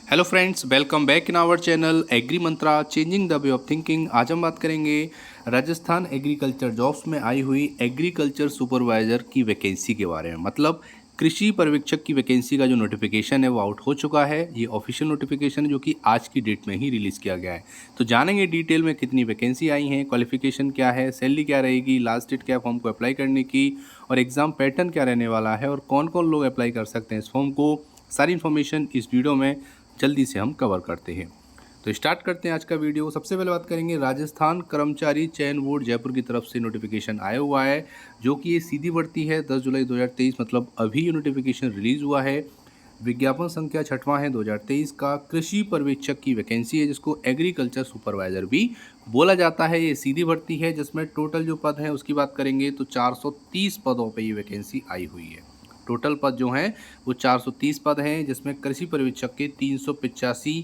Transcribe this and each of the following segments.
Hello friends, welcome back in our channel Agri Mantra changing the way of thinking. आज हम बात करेंगे Rajasthan agriculture jobs में आई हुई एग्रीकल्चर सुपरवाइज़र की वैकेंसी के बारे में। मतलब कृषि पर्यवेक्षक की वैकेंसी का जो नोटिफिकेशन है वो आउट हो चुका है। ये ऑफिशियल नोटिफिकेशन है जो कि आज की डेट में ही रिलीज़ किया गया है। तो जानेंगे डिटेल में कितनी वैकेंसी आई हैं, क्वालिफिकेशन क्या है, सैलरी क्या रहेगी, लास्ट डेट क्या फॉर्म को अप्लाई करने की, और एग्ज़ाम पैटर्न क्या रहने वाला है, और कौन कौन लोग अप्लाई कर सकते हैं इस फॉर्म को। सारी इन्फॉर्मेशन इस वीडियो में जल्दी से हम कवर करते हैं। तो स्टार्ट करते हैं आज का वीडियो। सबसे पहले बात करेंगे राजस्थान कर्मचारी चयन बोर्ड जयपुर की तरफ से नोटिफिकेशन आया हुआ है, जो कि ये सीधी भर्ती है। 10 जुलाई 2023 मतलब अभी ये नोटिफिकेशन रिलीज़ हुआ है। विज्ञापन संख्या 6वां है 2023 का। कृषि पर्यवेक्षक की वैकेंसी है जिसको एग्रीकल्चर सुपरवाइज़र भी बोला जाता है। ये सीधी भर्ती है जिसमें टोटल जो पद हैं उसकी बात करेंगे तो 430 पदों पर ये वैकेंसी आई हुई है। टोटल पद जो हैं वो 430 पद हैं, जिसमें कृषि पर्यवेक्षक के 385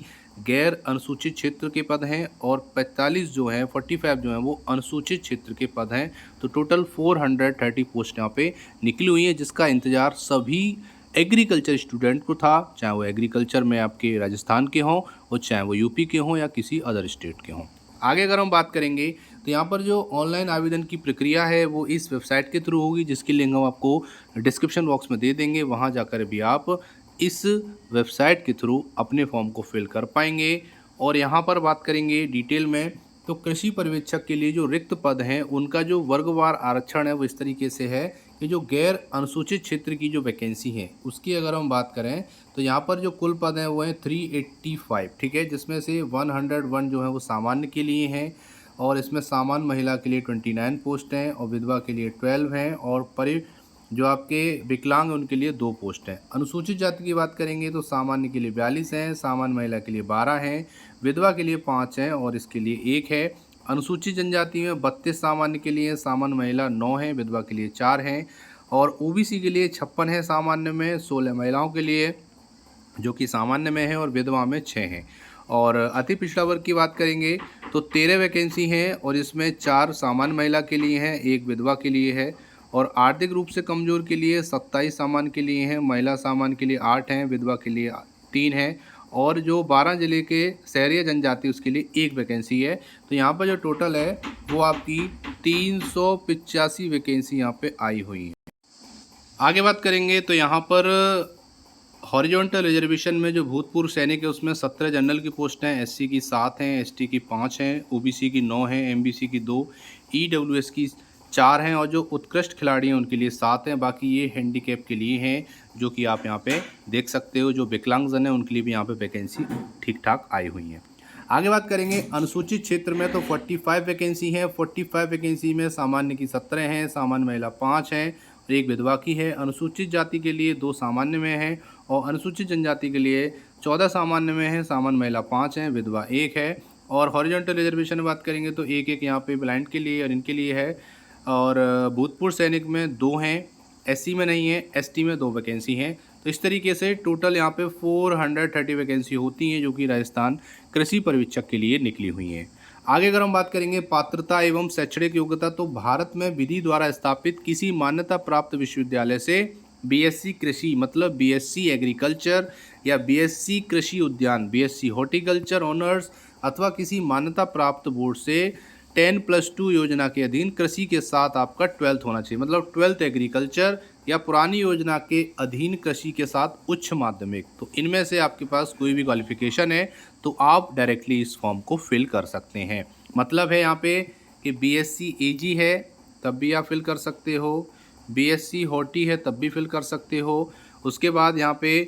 गैर अनुसूचित क्षेत्र के पद हैं और 45 जो हैं 45 जो हैं वो अनुसूचित क्षेत्र के पद हैं। तो टोटल 430 पोस्ट यहाँ पे निकली हुई है, जिसका इंतज़ार सभी एग्रीकल्चर स्टूडेंट को था, चाहे वो एग्रीकल्चर में आपके राजस्थान के हों और चाहे वो यूपी के हों या किसी अदर स्टेट के हों। आगे अगर हम बात करेंगे तो यहाँ पर जो ऑनलाइन आवेदन की प्रक्रिया है वो इस वेबसाइट के थ्रू होगी, जिसकी लिंक हम आपको डिस्क्रिप्शन बॉक्स में दे देंगे। वहाँ जाकर भी आप इस वेबसाइट के थ्रू अपने फॉर्म को फिल कर पाएंगे। और यहाँ पर बात करेंगे डिटेल में तो कृषि पर्यवेक्षक के लिए जो रिक्त पद हैं उनका जो वर्गवार आरक्षण है वो इस तरीके से है कि जो गैर अनुसूचित क्षेत्र की जो वैकेंसी है उसकी अगर हम बात करें तो यहाँ पर जो कुल पद हैं वो हैं 385, ठीक है, जिसमें से 101 जो है वो सामान्य के लिए हैं, और इसमें सामान्य महिला के लिए 29 पोस्ट हैं और विधवा के लिए 12 हैं, और जो आपके विकलांग हैं उनके लिए 2 पोस्ट हैं। अनुसूचित जाति की बात करेंगे तो सामान्य के लिए 42 हैं, सामान्य महिला के लिए 12 हैं, विधवा के लिए 5 हैं और इसके लिए 1 है। अनुसूचित जनजाति में 32 सामान्य के लिए, सामान्य महिला 9 हैं, विधवा के लिए 4 हैं, और ओबीसी के लिए 56 है सामान्य में, 16 महिलाओं के लिए जो कि सामान्य में है और विधवा में 6 हैं। और अति पिछड़ा वर्ग की बात करेंगे तो 13 वैकेंसी हैं और इसमें 4 सामान्य महिला के लिए हैं, 1 विधवा के लिए है, और आर्थिक रूप से कमज़ोर के लिए 27 सामान्य के लिए हैं, महिला सामान्य के लिए 8 हैं, विधवा के लिए 3 हैं, और जो 12 जिले के शहरी जनजाति उसके लिए 1 वैकेंसी है। तो यहाँ पर जो टोटल है वो आपकी 385 वैकेंसी यहाँ पे आई हुई है। आगे बात करेंगे तो यहाँ पर हॉरिजॉन्टल रिजर्वेशन में जो भूतपूर्व सैनिक है उसमें 17 जनरल की पोस्ट हैं, एससी की 7 हैं, एसटी की 5 हैं, ओबीसी की 9 हैं, एमबीसी की 2, ईडब्ल्यूएस की 4 हैं, और जो उत्कृष्ट खिलाड़ी हैं उनके लिए 7 हैं। बाकी ये हैंडीकैप के लिए हैं, जो कि आप यहाँ पे देख सकते हो। जो विकलांगजन है उनके लिए भी यहाँ पे वैकेंसी ठीक ठाक आई हुई है। आगे बात करेंगे अनुसूचित क्षेत्र में तो 45 वैकेंसी है। 45 वैकेंसी में सामान्य की 17 हैं, सामान्य महिला 5 हैं और 1 विधवा की है। अनुसूचित जाति के लिए 2 सामान्य में हैं और अनुसूचित जनजाति के लिए 14 सामान्य में है, सामान्य महिला 5 हैं, विधवा 1 है। और हॉरिजॉन्टल रिजर्वेशन में बात करेंगे तो 1-1 यहाँ पे ब्लाइंड के लिए और इनके लिए है। और भूतपूर्व सैनिक में 2 हैं, एससी में नहीं है, एसटी में 2 वैकेंसी हैं। तो इस तरीके से टोटल यहाँ पे 430 वैकेंसी होती हैं, जो कि राजस्थान कृषि पर्यवेक्षक के लिए निकली हुई हैं। आगे अगर हम बात करेंगे पात्रता एवं शैक्षणिक योग्यता, तो भारत में विधि द्वारा स्थापित किसी मान्यता प्राप्त विश्वविद्यालय से बीएससी कृषि मतलब बीएससी एग्रीकल्चर या बीएससी कृषि उद्यान बीएससी हॉर्टिकल्चर ऑनर्स अथवा किसी मान्यता प्राप्त बोर्ड से 10+2 योजना के अधीन कृषि के साथ आपका 12th होना चाहिए, मतलब 12th एग्रीकल्चर, या पुरानी योजना के अधीन कृषि के साथ उच्च माध्यमिक। तो इनमें से आपके पास कोई भी क्वालिफिकेशन है तो आप डायरेक्टली इस फॉर्म को फिल कर सकते हैं। मतलब है यहाँ पे कि बीएससी एजी है तब भी आप फिल कर सकते हो, बीएससी हॉर्टी है तब भी फिल कर सकते हो। उसके बाद यहाँ पे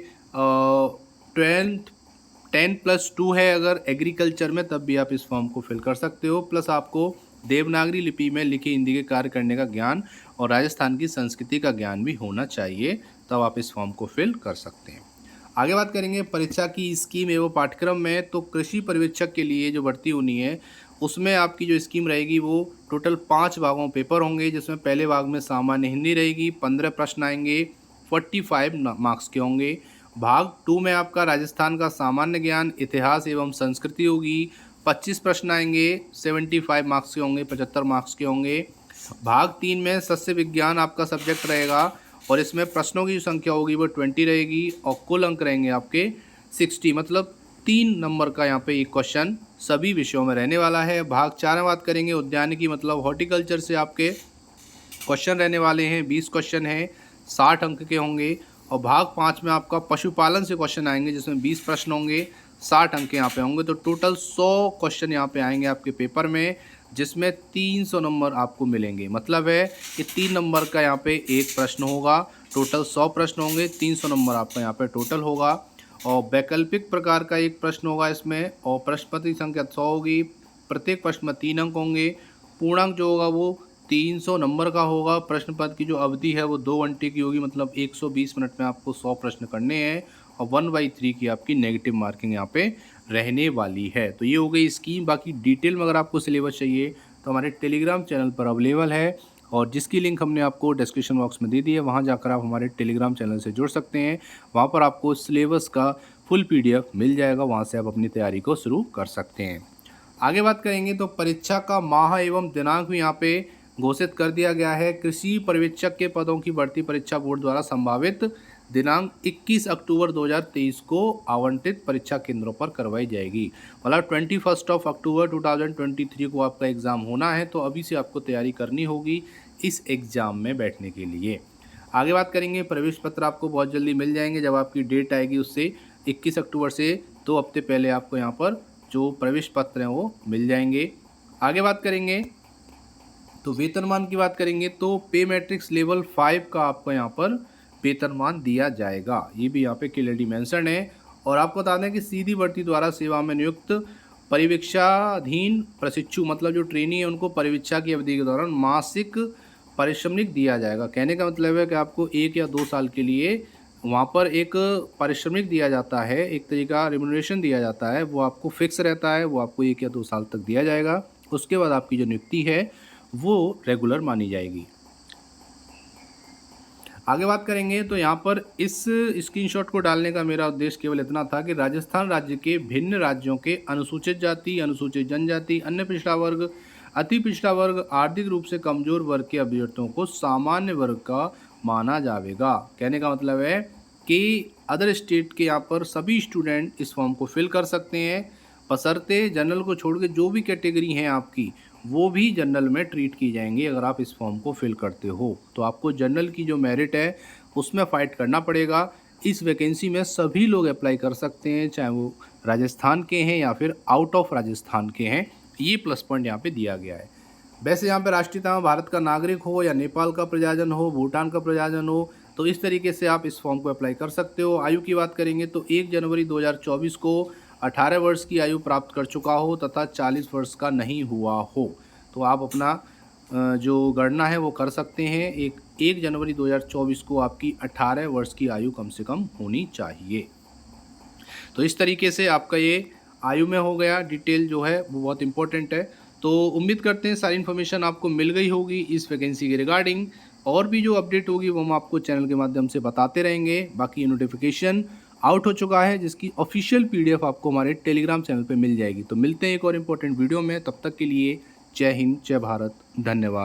10+2 है अगर एग्रीकल्चर में, तब भी आप इस फॉर्म को फिल कर सकते हो। प्लस आपको देवनागरी लिपि में लिखी हिंदी के कार्य करने का ज्ञान और राजस्थान की संस्कृति का ज्ञान भी होना चाहिए, तब आप इस फॉर्म को फिल कर सकते हैं। आगे बात करेंगे परीक्षा की स्कीम एवं पाठ्यक्रम में, तो कृषि पर्यवेक्षक के लिए जो भर्ती होनी है उसमें आपकी जो स्कीम रहेगी वो टोटल 5 भागों में पेपर होंगे, जिसमें पहले भाग में सामान्य हिंदी रहेगी, 15 प्रश्न आएंगे, 45 मार्क्स के होंगे। भाग 2 में आपका राजस्थान का सामान्य ज्ञान, इतिहास एवं संस्कृति होगी, 25 प्रश्न आएंगे, 75 मार्क्स के होंगे, 75 मार्क्स के होंगे। भाग 3 में सस्य विज्ञान आपका सब्जेक्ट रहेगा और इसमें प्रश्नों की जो संख्या होगी वो 20 रहेगी और कुल अंक रहेंगे आपके 60, मतलब 3 नंबर का यहाँ पे एक क्वेश्चन सभी विषयों में रहने वाला है। भाग 4 में बात करेंगे उद्यानिकी मतलब हॉर्टिकल्चर से आपके क्वेश्चन रहने वाले हैं। 20 क्वेश्चन हैं, 60 अंक के होंगे। और भाग 5 में आपका पशुपालन से क्वेश्चन आएंगे जिसमें 20 प्रश्न होंगे, 60 अंक यहाँ पे होंगे। तो टोटल 100 क्वेश्चन यहाँ पे आएंगे आपके पेपर में, जिसमें 300 नंबर आपको मिलेंगे। मतलब है कि 3 नंबर का यहाँ पे एक प्रश्न होगा, टोटल 100 प्रश्न होंगे, 300 नंबर आपका यहाँ पे टोटल होगा। और वैकल्पिक प्रकार का एक प्रश्न होगा इसमें, और प्रश्न पत्र संख्या 100 होगी। प्रत्येक प्रश्न में 3 अंक होंगे। पूर्णांक जो होगा वो 300 नंबर का होगा। प्रश्न पत्र की जो अवधि है वो 2 घंटे की होगी, मतलब 120 मिनट में आपको 100 प्रश्न करने हैं। और 1/3 की आपकी नेगेटिव मार्किंग यहाँ पे रहने वाली है। तो ये हो गई स्कीम। बाकी डिटेल में अगर आपको सिलेबस चाहिए तो हमारे टेलीग्राम चैनल पर अवेलेबल है, और जिसकी लिंक हमने आपको डिस्क्रिप्शन बॉक्स में दे दी है, वहाँ जाकर आप हमारे टेलीग्राम चैनल से जुड़ सकते हैं। वहाँ पर आपको सिलेबस का फुल PDF मिल जाएगा, वहाँ से आप अपनी तैयारी को शुरू कर सकते हैं। आगे बात करेंगे तो परीक्षा का माह एवं दिनांक भी यहाँ पे घोषित कर दिया गया है। कृषि पर्यवेक्षक के पदों की भर्ती परीक्षा बोर्ड द्वारा संभावित दिनांक 21 अक्टूबर 2023 को आवंटित परीक्षा केंद्रों पर करवाई जाएगी। मतलब 21 अक्टूबर 2023 को आपका एग्ज़ाम होना है, तो अभी से आपको तैयारी करनी होगी इस एग्ज़ाम में बैठने के लिए। आगे बात करेंगे, प्रवेश पत्र आपको बहुत जल्दी मिल जाएंगे। जब आपकी डेट आएगी उससे 21 अक्टूबर से 2 हफ्ते पहले आपको यहाँ पर जो प्रवेश पत्र हैं वो मिल जाएंगे। आगे बात करेंगे तो वेतनमान की बात करेंगे तो पे मैट्रिक्स लेवल 5 का आपको यहाँ पर वेतनमान दिया जाएगा। ये भी यहाँ पे क्लियरली मेंशन है। और आपको बता दें कि सीधी भर्ती द्वारा सेवा में नियुक्त परिवीक्षाधीन प्रशिक्षु मतलब जो ट्रेनी है उनको परिवीक्षा की अवधि के दौरान मासिक पारिश्रमिक दिया जाएगा। कहने का मतलब है कि आपको 1 या 2 साल के लिए वहाँ पर एक पारिश्रमिक दिया जाता है, एक तरीका रिम्यूनरेशन दिया जाता है, वो आपको फिक्स रहता है, वो आपको 1 या 2 साल तक दिया जाएगा। उसके बाद आपकी जो नियुक्ति है वो रेगुलर मानी जाएगी। आगे बात करेंगे तो यहाँ पर इस स्क्रीनशॉट को डालने का मेरा उद्देश्य केवल इतना था कि राजस्थान राज्य के भिन्न राज्यों के अनुसूचित जाति, अनुसूचित जनजाति, अन्य पिछड़ा वर्ग, अति पिछड़ा वर्ग, आर्थिक रूप से कमजोर वर्ग के अभ्यर्थियों को सामान्य वर्ग का माना जाएगा। कहने का मतलब है कि अदर स्टेट के यहाँ पर सभी स्टूडेंट इस फॉर्म को फिल कर सकते हैं, बशर्ते जनरल को छोड़ के जो भी कैटेगरी हैं आपकी वो भी जनरल में ट्रीट की जाएंगी। अगर आप इस फॉर्म को फिल करते हो तो आपको जनरल की जो मेरिट है उसमें फ़ाइट करना पड़ेगा। इस वैकेंसी में सभी लोग अप्लाई कर सकते हैं, चाहे वो राजस्थान के हैं या फिर आउट ऑफ राजस्थान के हैं। ये प्लस पॉइंट यहाँ पे दिया गया है। वैसे यहाँ पे राष्ट्रीयता में भारत का नागरिक हो या नेपाल का प्रजाजन हो, भूटान का प्रजाजन हो, तो इस तरीके से आप इस फॉर्म को अप्लाई कर सकते हो। आयु की बात करेंगे तो 1 जनवरी 2024 को 18 वर्ष की आयु प्राप्त कर चुका हो तथा 40 वर्ष का नहीं हुआ हो, तो आप अपना जो गणना है वो कर सकते हैं। 1 जनवरी 2024 को आपकी 18 वर्ष की आयु कम से कम होनी चाहिए। तो इस तरीके से आपका ये आयु में हो गया। डिटेल जो है वो बहुत इंपॉर्टेंट है। तो उम्मीद करते हैं सारी इन्फॉर्मेशन आपको मिल गई होगी इस वैकेंसी के रिगार्डिंग। और भी जो अपडेट होगी वो हम आपको चैनल के माध्यम से बताते रहेंगे। बाकी ये नोटिफिकेशन आउट हो चुका है जिसकी ऑफिशियल PDF आपको हमारे टेलीग्राम चैनल पे मिल जाएगी। तो मिलते हैं एक और इम्पोर्टेंट वीडियो में, तब तक के लिए जय हिंद, जय भारत, धन्यवाद।